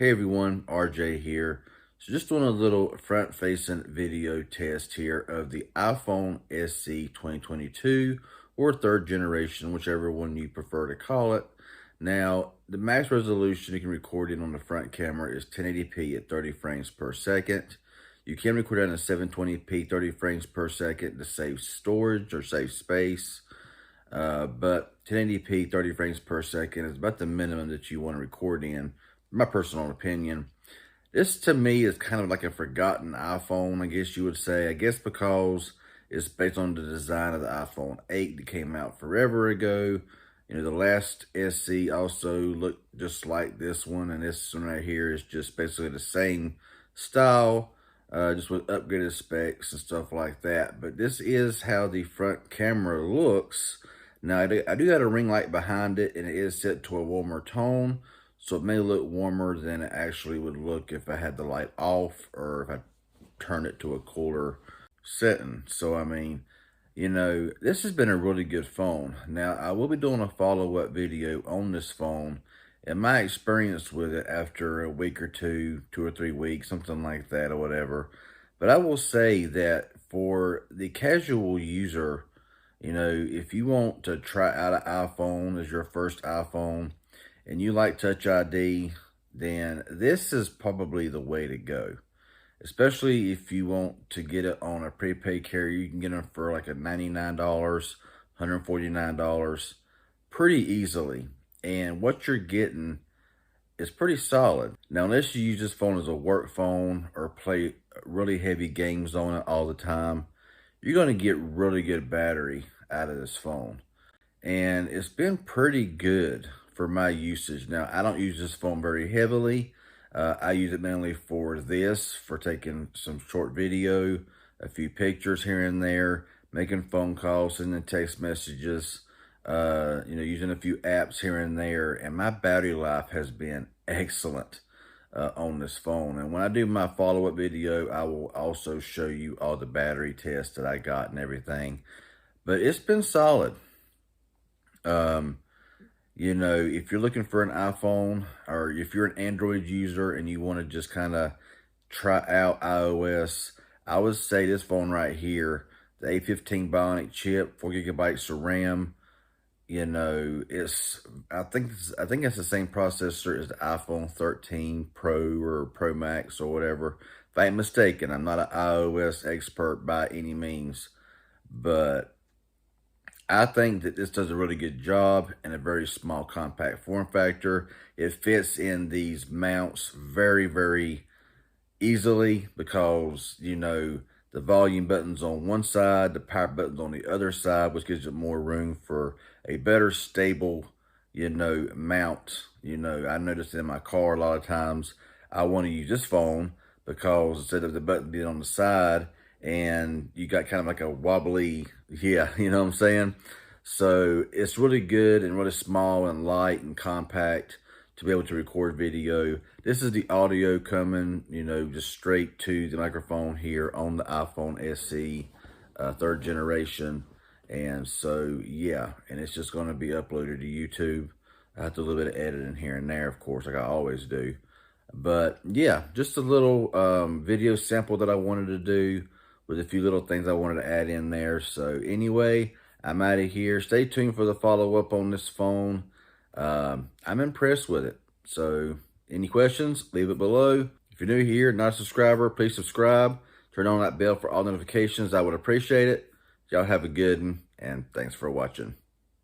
Hey everyone, RJ here. So just doing a little front-facing video test here of the iPhone SE 2022 or third generation, whichever one you prefer to call it. Now, the max resolution you can record in on the front camera is 1080p at 30 frames per second. You can record at a 720p 30 frames per second to save storage or save space. But 1080p 30 frames per second is about the minimum that you want to record in, my personal opinion. This to me is kind of like a forgotten iPhone, I guess you would say. I guess because it's based on the design of the iPhone 8 that came out forever ago. You know, the last SE also looked just like this one, and this one right here is just basically the same style, just with upgraded specs and stuff like that. But this is how the front camera looks. Now, I do got a ring light behind it, and it is set to a warmer tone, so it may look warmer than it actually would look if I had the light off or if I turned it to a cooler setting. So, I mean, you know, this has been a really good phone. Now, I will be doing a follow-up video on this phone and my experience with it after a week or two or 3 weeks, something like that or whatever. But I will say that for the casual user, you know, if you want to try out an iPhone as your first iPhone and you like Touch ID, then this is probably the way to go. Especially if you want to get it on a prepaid carrier, you can get them for like a $99, $149 pretty easily. And what you're getting is pretty solid. Now, unless you use this phone as a work phone or play really heavy games on it all the time, you're going to get really good battery out of this phone. And it's been pretty good for my usage. Now, I don't use this phone very heavily. I use it mainly for this, for taking some short video, a few pictures here and there, making phone calls, sending text messages, you know, using a few apps here and there. And my battery life has been excellent on this phone. And when I do my follow-up video, I will also show you all the battery tests that I got and everything. But it's been solid. You know, if you're looking for an iPhone or if you're an Android user and you want to just kind of try out iOS, I would say this phone right here, the A15 Bionic chip, 4 gigabytes of RAM, you know, I think it's the same processor as the iPhone 13 Pro or Pro Max or whatever. If I ain't mistaken, I'm not an iOS expert by any means, but I think that this does a really good job in a very small, compact form factor. It fits in these mounts very, very easily because, you know, the volume button's on one side, the power button's on the other side, which gives it more room for a better stable, you know, mount. You know, I noticed in my car a lot of times I want to use this phone because instead of the button being on the side and you got kind of like a wobbly, yeah, you know what I'm saying? So it's really good and really small and light and compact to be able to record video. This is the audio coming, you know, just straight to the microphone here on the iPhone SE third generation. And so, yeah, and it's just going to be uploaded to YouTube. I have to do a little bit of editing here and there, of course, like I always do. But, yeah, just a little video sample that I wanted to do with a few little things I wanted to add in there. So, anyway, I'm out of here. Stay tuned for the follow-up on this phone. I'm impressed with it. So, any questions, leave it below. If you're new here, not a subscriber, please subscribe. Turn on that bell for all notifications. I would appreciate it. Y'all have a good one, and thanks for watching.